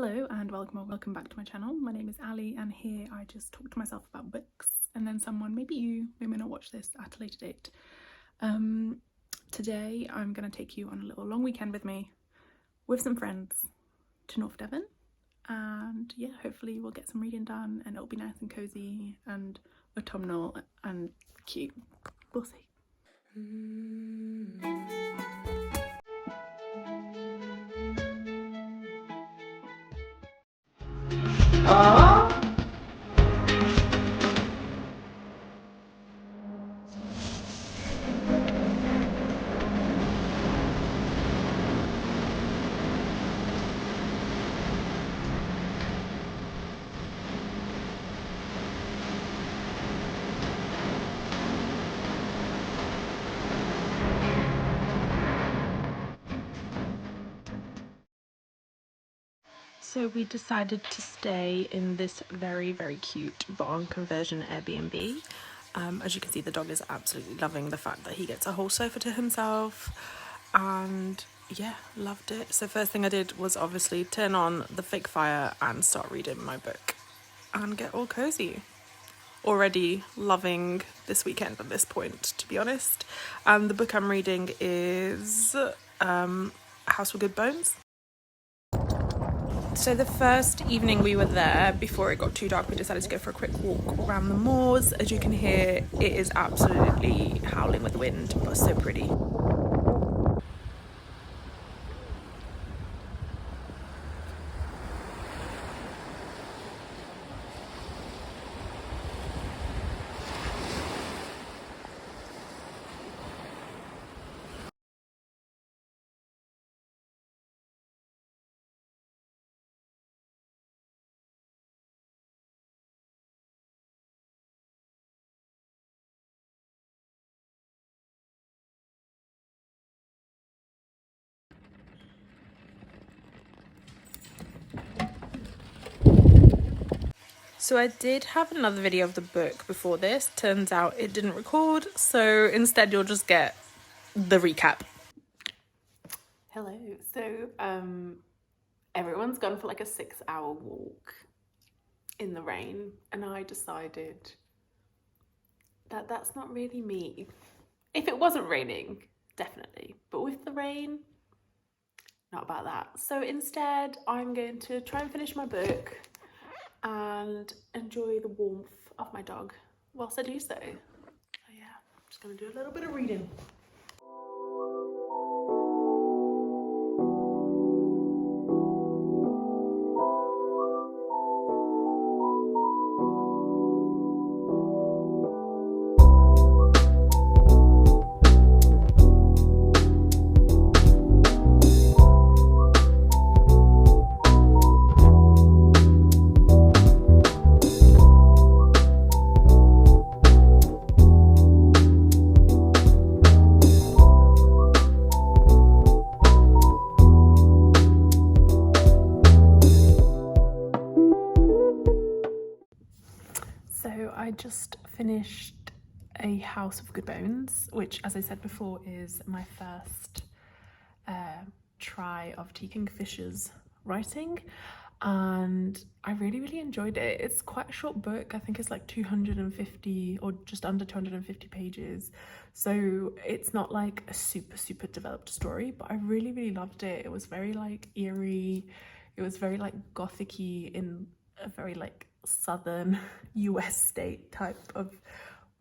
Hello and welcome back to my channel. My name is Ali and here I just talk to myself about books and then someone, maybe you, who may not watch this at a later date. Today I'm going to take you on a little long weekend with me with some friends to North Devon, and yeah, hopefully we'll get some reading done and it'll be nice and cozy and autumnal and cute. We'll see. So we decided to stay in this very cute barn conversion Airbnb. As you can see, the dog is absolutely loving the fact that he gets a whole sofa to himself, and yeah, loved it. So first thing I did was obviously turn on the fake fire and start reading my book and get all cozy. Already loving this weekend at this point, to be honest. And the book I'm reading is House with Good Bones. So the first evening we were there, before it got too dark, we decided to go for a quick walk around the moors. As you can hear, it is absolutely howling with the wind, but so pretty. So I did have another video of the book before this. Turns out it didn't record, so instead you'll just get the recap. Hello. So everyone's gone for like a 6-hour walk in the rain, and I decided that that's not really me. If it wasn't raining, definitely, but with the rain, not about that. So instead I'm going to try and finish my book and enjoy the warmth of my dog whilst I do so. So yeah, I'm just gonna do a little bit of reading. So I just finished A House of Good Bones, which, as I said before, is my first try of T. Kingfisher's writing, and I really enjoyed it. It's quite a short book. I think it's like 250 or just under 250 pages, so it's not like a super developed story, but I really loved it. It was very like eerie, it was very like gothic-y in a very like southern US state type of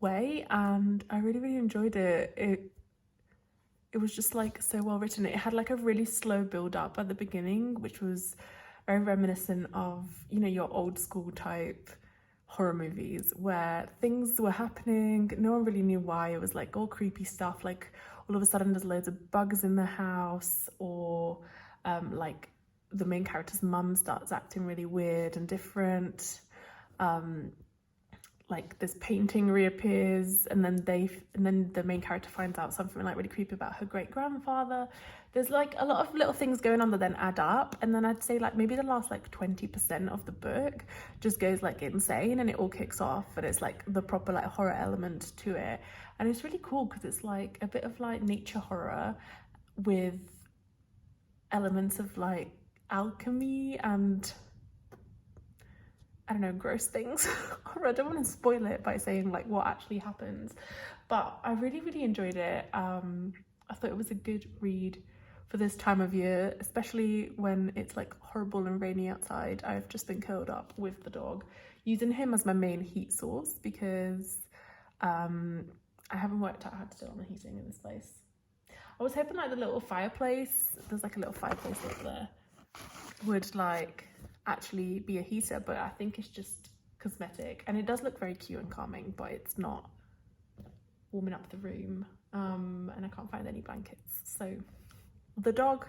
way, and I really enjoyed it. It was just like so well written. It had like a really slow build up at the beginning, which was very reminiscent of, you know, your old school type horror movies where things were happening, no one really knew why. It was like all creepy stuff, like all of a sudden there's loads of bugs in the house, or like the main character's mum starts acting really weird and different. Like this painting reappears, and then the main character finds out something like really creepy about her great grandfather. There's like a lot of little things going on that then add up, and then I'd say like maybe the last like 20% of the book just goes like insane, and it all kicks off, and it's like the proper like horror element to it, and it's really cool because it's like a bit of like nature horror with elements of like alchemy and I don't know, gross things. I don't want to spoil it by saying like what actually happens, but I really enjoyed it. I thought it was a good read for this time of year, especially when it's like horrible and rainy outside. I've just been curled up with the dog, using him as my main heat source because I haven't worked out how to do on the heating in this place. I was hoping like the little fireplace, there's like a little fireplace up there, would like actually be a heater, but I think it's just cosmetic, and it does look very cute and calming, but it's not warming up the room. And I can't find any blankets, so the dog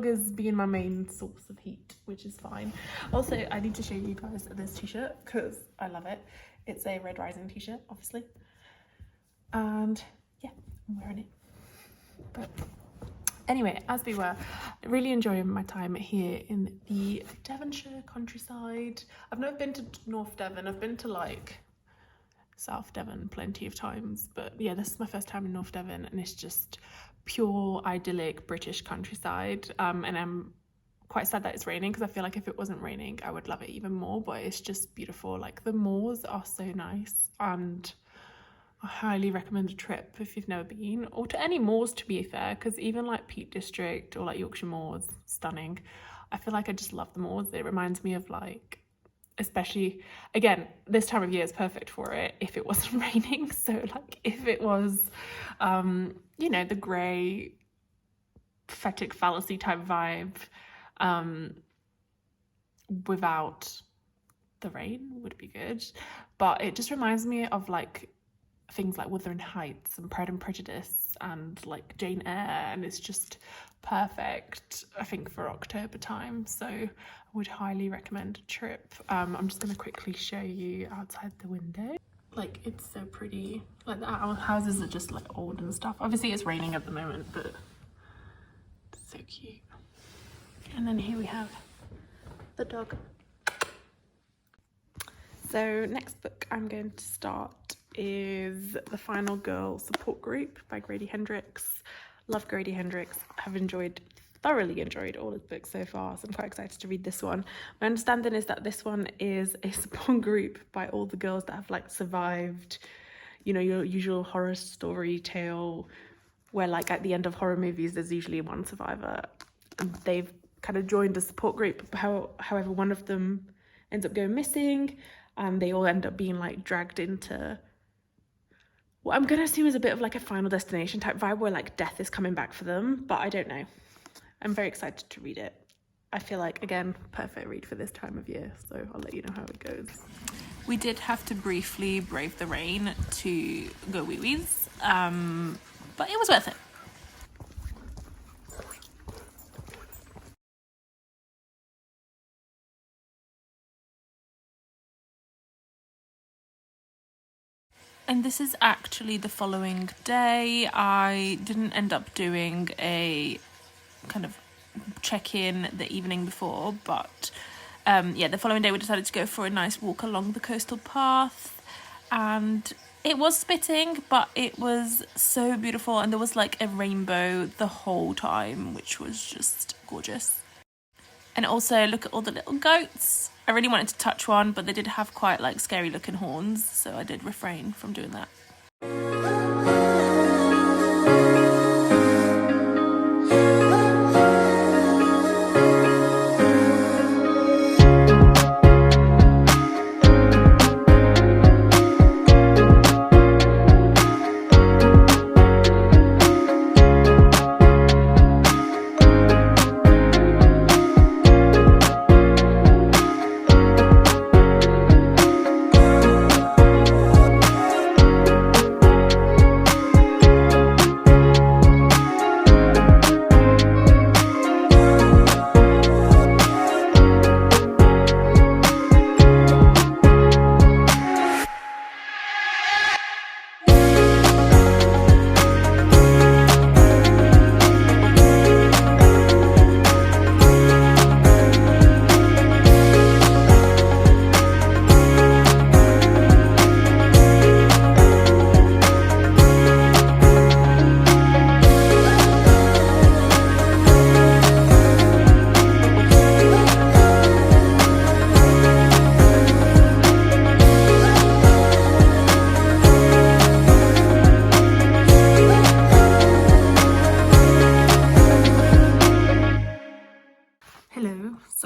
is being my main source of heat, which is fine. Also, I need to show you guys this t-shirt because I love it. It's a Red Rising t-shirt, obviously, and yeah, I'm wearing it. But anyway, as we were really enjoying my time here in the Devonshire countryside. I've never been to North Devon. I've been to like South Devon plenty of times, but yeah, this is my first time in North Devon, and it's just pure idyllic British countryside. And I'm quite sad that it's raining because I feel like if it wasn't raining I would love it even more, but it's just beautiful. Like the moors are so nice, and I highly recommend a trip if you've never been, or to any moors to be fair, because even like Peak District or like Yorkshire Moors, stunning. I feel like I just love the moors. It reminds me of like, especially again, this time of year is perfect for it if it wasn't raining. So like if it was you know, the grey pathetic fallacy type vibe without the rain would be good. But it just reminds me of like things like Wuthering Heights and Pride and Prejudice and like Jane Eyre, and it's just perfect, I think, for October time. So I would highly recommend a trip. I'm just going to quickly show you outside the window. Like, it's so pretty. Like, our houses are just like old and stuff. Obviously it's raining at the moment, but it's so cute. And then here we have the dog. So next book I'm going to start is The Final Girl Support Group by Grady Hendrix. Love Grady Hendrix. I've thoroughly enjoyed all his books so far, so I'm quite excited to read this one. My understanding is that this one is a support group by all the girls that have like survived, you know, your usual horror story tale where like at the end of horror movies there's usually one survivor, and they've kind of joined a support group. However, one of them ends up going missing, and they all end up being like dragged into what I'm going to assume is a bit of like a Final Destination type vibe where like death is coming back for them, but I don't know. I'm very excited to read it. I feel like, again, perfect read for this time of year, so I'll let you know how it goes. We did have to briefly brave the rain to go wee-wees, but it was worth it. And this is actually the following day. I didn't end up doing a kind of check-in the evening before, but yeah, the following day we decided to go for a nice walk along the coastal path, and it was spitting, but it was so beautiful, and there was like a rainbow the whole time, which was just gorgeous. And also look at all the little goats. I really wanted to touch one, but they did have quite like scary looking horns, so I did refrain from doing that.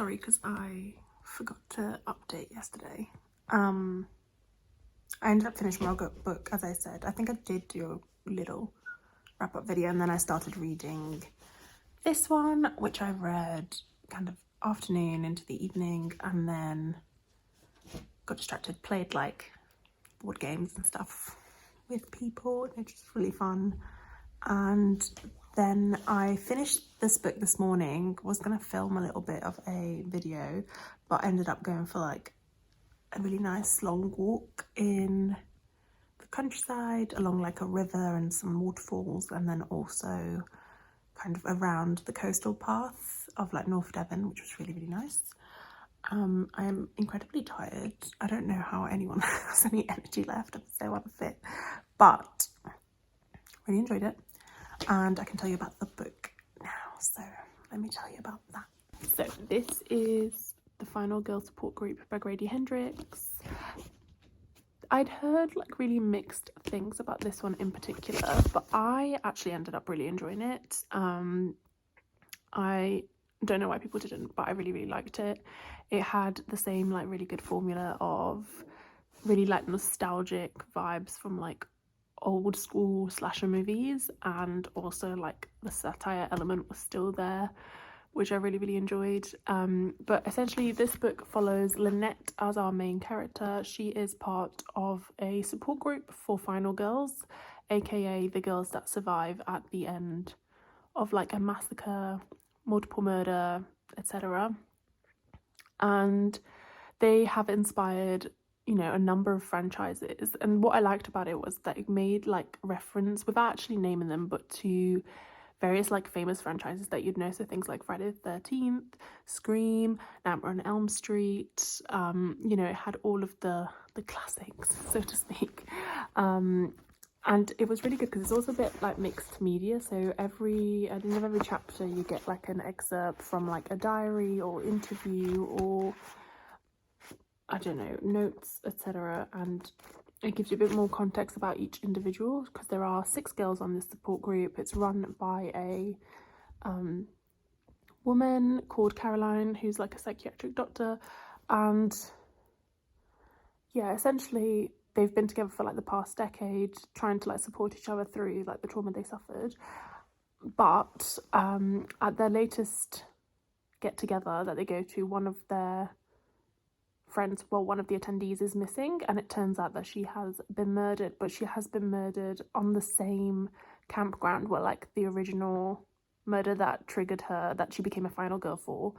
Sorry, because I forgot to update yesterday. I ended up finishing my book, as I said. I think I did do a little wrap-up video, and then I started reading this one, which I read kind of afternoon into the evening, and then got distracted, played like board games and stuff with people, which was really fun. And then I finished this book this morning, was going to film a little bit of a video, but ended up going for like a really nice long walk in the countryside along like a river and some waterfalls, and then also kind of around the coastal path of like North Devon, which was really, really nice. I am incredibly tired. I don't know how anyone has any energy left. I'm so unfit, but really enjoyed it, and I can tell you about the book now. So let me tell you about that. So this is The Final Girl Support Group by Grady Hendrix. I'd heard like really mixed things about this one in particular, but I actually ended up really enjoying it. I don't know why people didn't, but I really, really liked it. It had the same like really good formula of really like nostalgic vibes from like old school slasher movies, and also like the satire element was still there, which I really, really enjoyed. But essentially this book follows Lynette as our main character. She is part of a support group for final girls, aka the girls that survive at the end of like a massacre, multiple murder, etc. And they have inspired, you know, a number of franchises. And what I liked about it was that it made like reference, without actually naming them, but to various like famous franchises that you'd know. So things like Friday the 13th, Scream, Nightmare on Elm Street. You know, it had all of the classics, so to speak. And it was really good because it's also a bit like mixed media. So at the end of every chapter you get like an excerpt from like a diary or interview or I don't know, notes, etc. And it gives you a bit more context about each individual, because there are 6 girls on this support group. It's run by a woman called Caroline, who's like a psychiatric doctor, and yeah, essentially they've been together for like the past decade, trying to like support each other through like the trauma they suffered. But at their latest get together that they go to, one of their friends, well, one of the attendees is missing, and it turns out that she has been murdered, but she has been murdered on the same campground where like the original murder that triggered her, that she became a final girl for,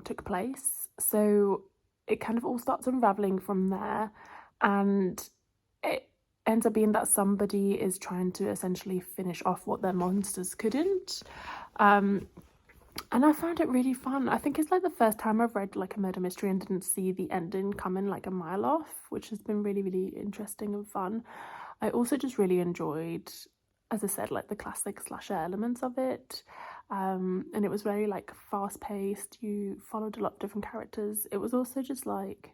took place. So it kind of all starts unraveling from there, and it ends up being that somebody is trying to essentially finish off what their monsters couldn't. And I found it really fun. I think it's like the first time I've read like a murder mystery and didn't see the ending coming like a mile off, which has been really, really interesting and fun. I also just really enjoyed, as I said, like the classic slasher elements of it. And it was very like fast paced. You followed a lot of different characters. It was also just like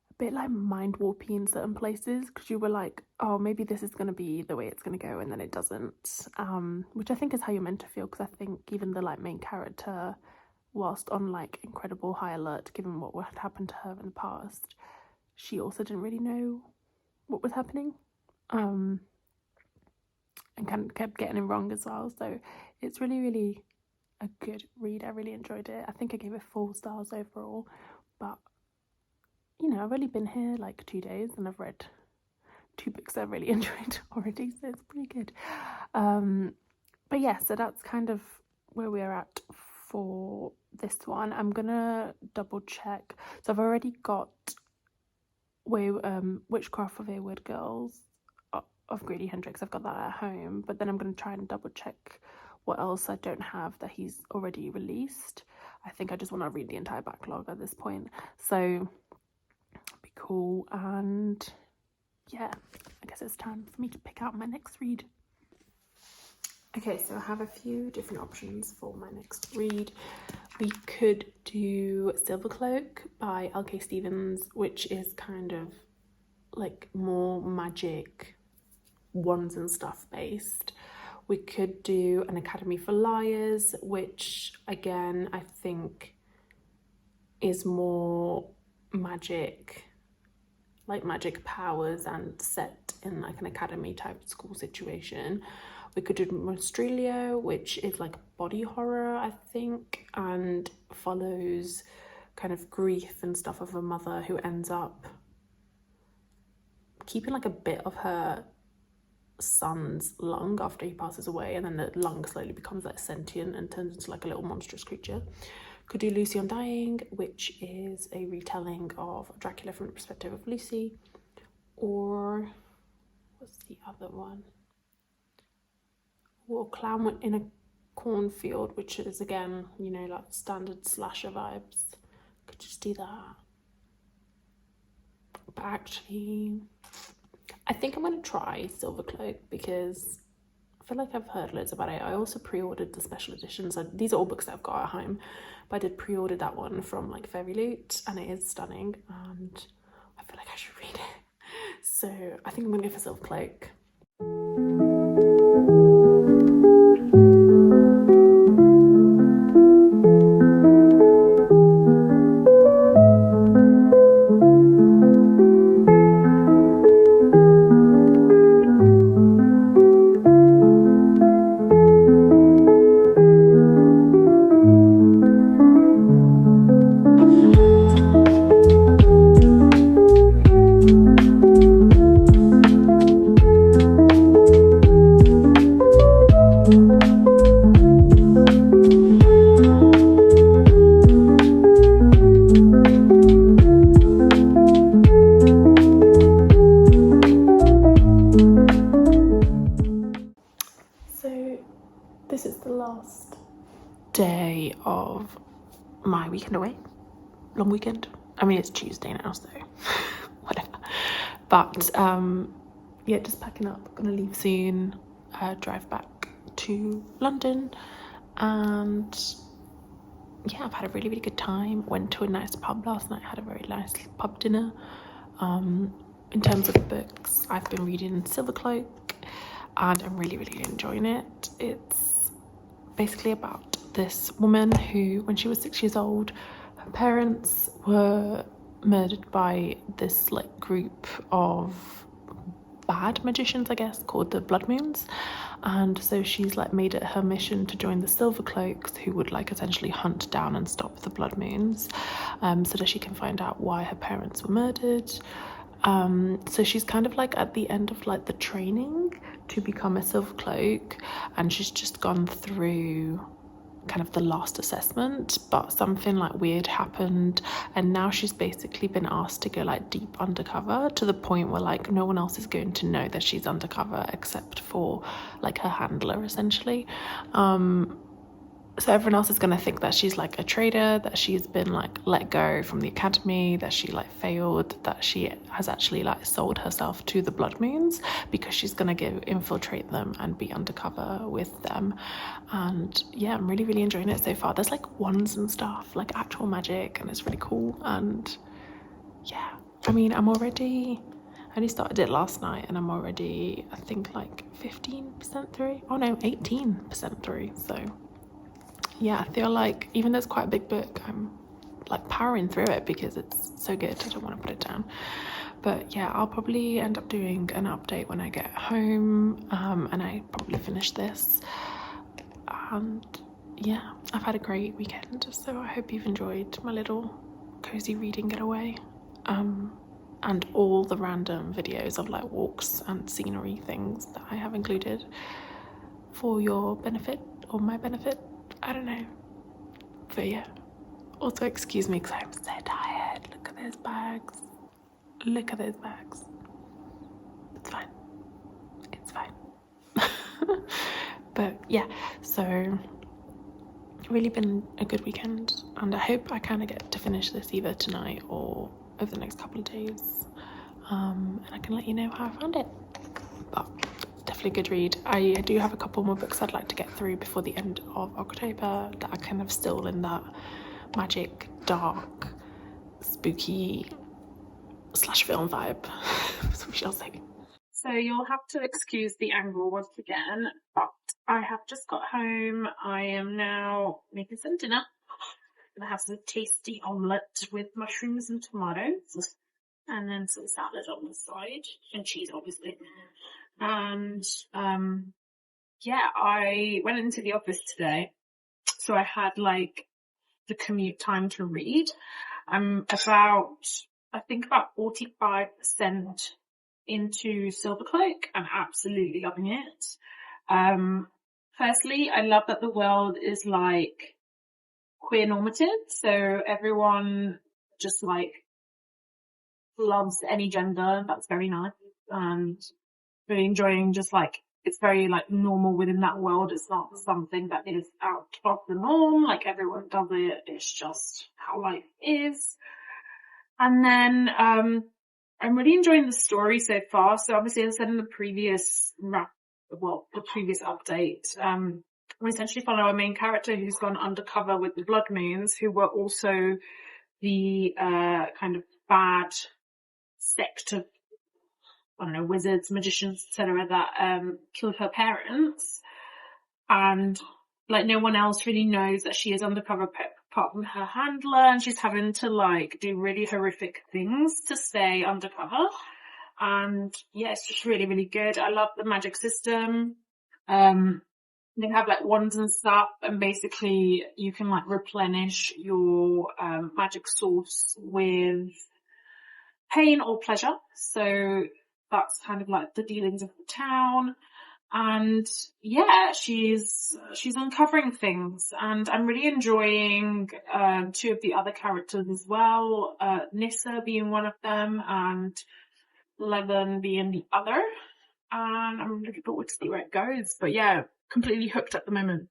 a bit like mind warpy in certain places, because you were like, oh, maybe this is going to be the way it's going to go, and then it doesn't, which I think is how you're meant to feel, because I think even the like main character, whilst on like incredible high alert given what had happened to her in the past, she also didn't really know what was happening, and kind of kept getting it wrong as well. So it's really, really a good read. I really enjoyed it. I think I gave it 4 stars overall, but you know, I've only been here like 2 days and I've read 2 books I've really enjoyed already, so it's pretty good. But yeah, so that's kind of where we are at for this one. I'm gonna double check. So I've already got Witchcraft of Wayward Girls of Grady Hendrix. I've got that at home, but then I'm going to try and double check what else I don't have that he's already released. I think I just want to read the entire backlog at this point, so be cool. And yeah, I guess it's time for me to pick out my next read. Okay, so I have a few different options for my next read. We could do Silver Cloak by L.K. Stevens, which is kind of like more magic, wands and stuff based, We could do An Academy for Liars, which again I think is more magic, like magic powers and set in like an academy type school situation. We could do Monstrilio, which is like body horror, I think, and follows kind of grief and stuff of a mother who ends up keeping like a bit of her son's lung after he passes away, and then the lung slowly becomes like sentient and turns into like a little monstrous creature. Could do Lucy Undying, which is a retelling of Dracula from the perspective of Lucy. Or what's the other one? Or Clown in a Cornfield, which is again, you know, like standard slasher vibes. Could just do that. But actually, I think I'm going to try Silver Cloak because I feel like I've heard loads about it. I also pre-ordered the special editions. These are all books that I've got at home, but I did pre-order that one from like Fairy Loot, and it is stunning, and I feel like I should read it. So I think I'm going to go for Silver Cloak. This is the last day of my weekend away. Long weekend. I mean, it's Tuesday now, so whatever. But yeah, just packing up. Gonna leave soon. Drive back to London, and yeah, I've had a really, really good time. Went to a nice pub last night. Had a very nice pub dinner. In terms of books, I've been reading Silver Cloak, and I'm really, really enjoying it. It's basically about this woman who, when she was 6 years old, her parents were murdered by this like group of bad magicians, I guess, called the Blood Moons. And so she's like made it her mission to join the Silver Cloaks, who would like essentially hunt down and stop the Blood Moons, so that she can find out why her parents were murdered. So she's kind of like at the end of like the training to become a Silver Cloak, and she's just gone through kind of the last assessment, but something like weird happened, and now she's basically been asked to go like deep undercover, to the point where like no one else is going to know that she's undercover except for like her handler, essentially. So everyone else is going to think that she's like a traitor, that she's been like let go from the academy, that she like failed, that she has actually like sold herself to the Blood Moons, because she's going to go infiltrate them and be undercover with them. And yeah, I'm really, really enjoying it so far. There's like wands and stuff, like actual magic, and it's really cool. And yeah, I mean, I only started it last night, and I'm already, I think, like 15% through. Oh no, 18% through. So yeah, I feel like even though it's quite a big book, I'm like powering through it because it's so good. I don't want to put it down. But yeah, I'll probably end up doing an update when I get home, and I probably finish this. And yeah, I've had a great weekend, so I hope you've enjoyed my little cozy reading getaway, and all the random videos of like walks and scenery things that I have included for your benefit or my benefit. I don't know, but yeah, also excuse me because I'm so tired. Look at those bags, it's fine. But yeah, so really been a good weekend, and I hope I kind of get to finish this either tonight or over the next couple of days, and I can let you know how I found it. But definitely a good read. I do have a couple more books I'd like to get through before the end of October that are kind of still in that magic, dark, spooky slash film vibe, so we shall see. So you'll have to excuse the angle once again, but I have just got home. I am now making some dinner. I'm gonna have some tasty omelette with mushrooms and tomatoes, and then some salad on the side, and cheese, obviously. And yeah, I went into the office today, so I had like the commute time to read. I'm I think about 45% into Silvercloak. I'm absolutely loving it. Firstly, I love that the world is like queer normative, so everyone just like loves any gender. That's very nice, and really enjoying just like it's very like normal within that world. It's not something that is out of the norm, like everyone does it. It's just how life is. And then I'm really enjoying the story so far. So obviously, as I said in the previous previous update, we essentially follow a main character who's gone undercover with the Blood Moons, who were also the kind of bad sect of, I don't know, wizards, magicians, etc., that killed her parents. And like no one else really knows that she is undercover apart from her handler, and she's having to like do really horrific things to stay undercover. And yeah, it's just really, really good. I love the magic system. They have like wands and stuff, and basically you can like replenish your magic source with pain or pleasure. So that's kind of like the dealings of the town. And yeah, she's uncovering things, and I'm really enjoying two of the other characters as well, Nissa being one of them and Levin being the other. And I'm looking forward to see where it goes. But yeah, completely hooked at the moment.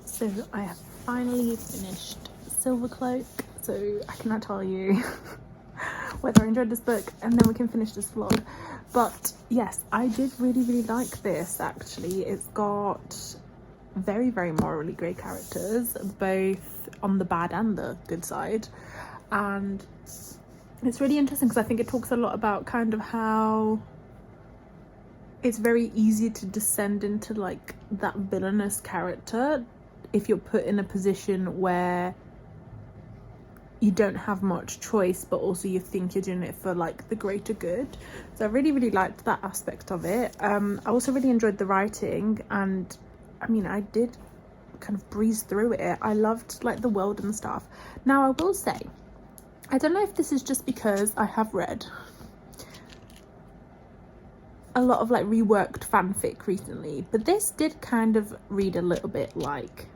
So I have finally finished Silvercloak, so I cannot tell you whether I enjoyed this book, and then we can finish this vlog. But yes, I did really, really like this actually. It's got very, very morally grey characters, both on the bad and the good side. And it's really interesting because I think it talks a lot about kind of how it's very easy to descend into like that villainous character if you're put in a position where you don't have much choice, but also you think you're doing it for like the greater good. So I really, really liked that aspect of it. I also really enjoyed the writing, and I mean, I did kind of breeze through it. I loved like the world and stuff. Now I will say, I don't know if this is just because I have read a lot of like reworked fanfic recently, but this did kind of read a little bit like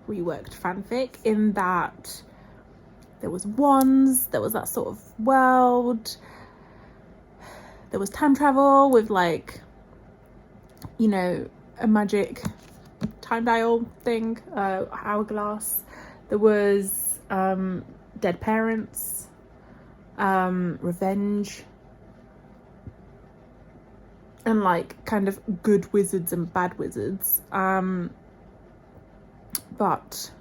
reworked fanfic in that there was wands, there was that sort of world, there was time travel with like, you know, a magic time dial thing, hourglass. There was dead parents, revenge, and like kind of good wizards and bad wizards. But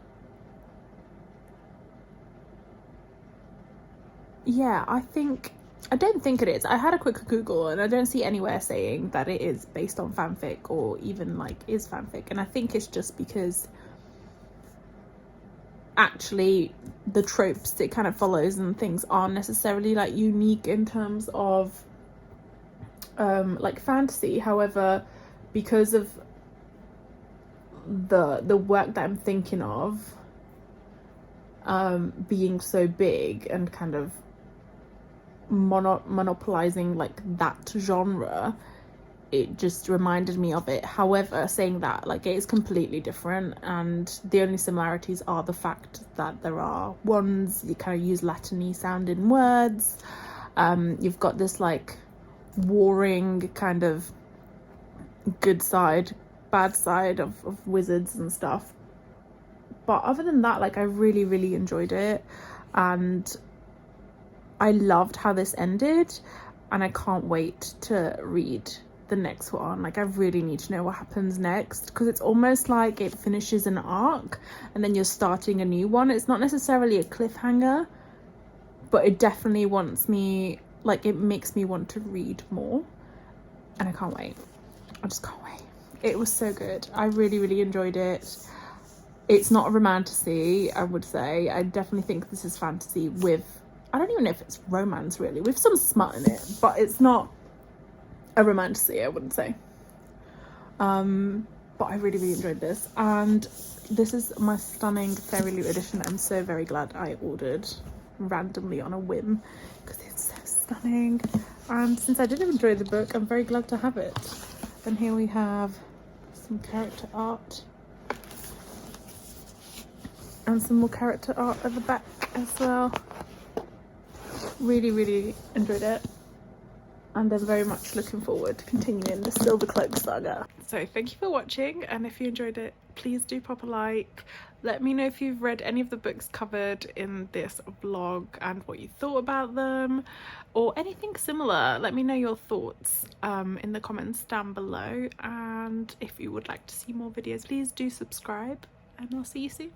yeah, I don't think it is. I had a quick Google and I don't see anywhere saying that it is based on fanfic or even like is fanfic. And I think it's just because actually the tropes it kind of follows and things aren't necessarily like unique in terms of like fantasy. However, because of the work that I'm thinking of being so big and kind of monopolizing like that genre, it just reminded me of it. However, saying that, like, it is completely different, and the only similarities are the fact that there are wands, you kind of use Latin-y sounding words, you've got this like warring kind of good side, bad side of wizards and stuff. But other than that, like, I really, really enjoyed it, and I loved how this ended, and I can't wait to read the next one. Like, I really need to know what happens next, because it's almost like it finishes an arc and then you're starting a new one. It's not necessarily a cliffhanger, but it definitely wants me, like, it makes me want to read more, and I can't wait. I just can't wait. It was so good. I really, really enjoyed it. It's not a romantasy, I would say. I definitely think this is fantasy with, I don't even know if it's romance really, with some smut in it, but it's not a romantasy, I wouldn't say. But I really, really enjoyed this, and this is my stunning Fairy Loot edition. I'm so very glad I ordered randomly on a whim, because it's so stunning, and since I did enjoy the book, I'm very glad to have it. And here we have some character art, and some more character art at the back as well. Really, really enjoyed it, and I'm very much looking forward to continuing the Silver Cloak saga. So thank you for watching, and if you enjoyed it, please do pop a like. Let me know if you've read any of the books covered in this vlog and what you thought about them, or anything similar. Let me know your thoughts in the comments down below, and if you would like to see more videos, please do subscribe, and I'll see you soon.